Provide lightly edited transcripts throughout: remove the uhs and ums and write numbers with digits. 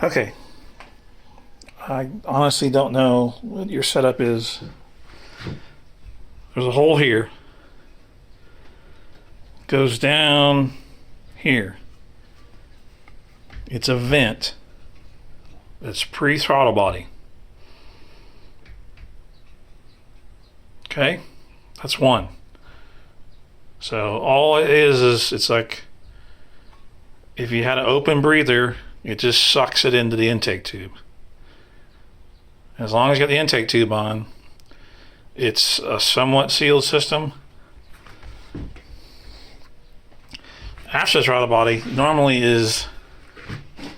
Okay. I honestly don't know what your setup is. There's a hole here. Goes down here. It's a vent. It's pre-throttle body. Okay? That's one. So all it is it's like if you had an open breather, it just sucks it into the intake tube. As long as you got the intake tube on, it's a somewhat sealed system. After the throttle body normally is,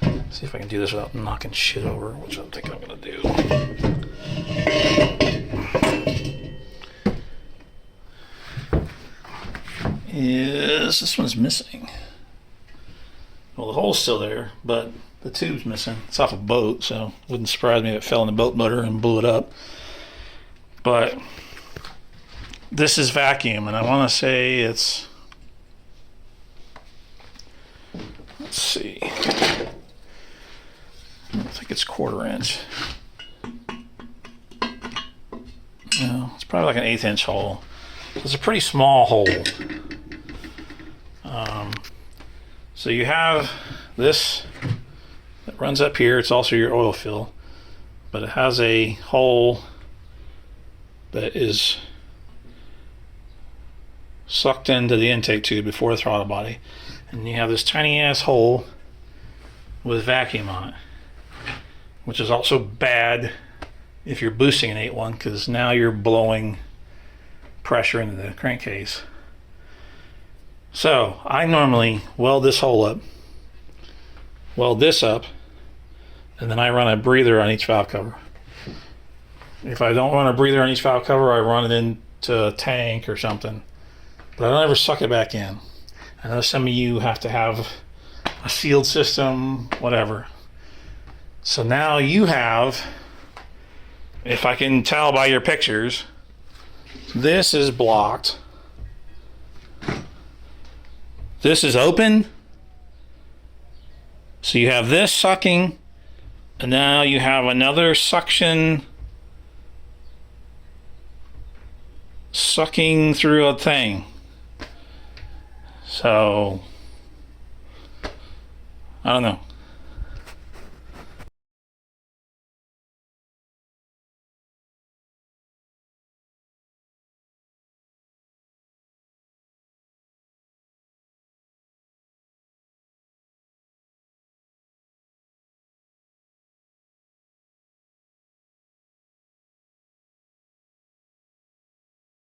let's see if I can do this without knocking shit over, which I think I'm gonna do. Is this one's missing? Well, the hole's still there, but the tube's missing. It's off a boat, so it wouldn't surprise me if it fell in the boat motor and blew it up. But this is vacuum, and I want to say it's, let's see, I think it's 1/4 inch. No, it's probably like an 1/8 inch hole. It's a pretty small hole. So you have this that runs up here. It's also your oil fill, but it has a hole that is sucked into the intake tube before the throttle body, and you have this tiny ass hole with vacuum on it, which is also bad if you're boosting an 8.1 because now you're blowing pressure into the crankcase. So I normally weld this hole up, weld this up, and then I run a breather on each valve cover. If I don't run a breather on each valve cover, I run it into a tank or something, but I don't ever suck it back in. I know some of you have to have a sealed system, whatever. So now you have, if I can tell by your pictures, this is blocked. This is open. So you have this sucking, and now you have another suction sucking through a thing. So I don't know.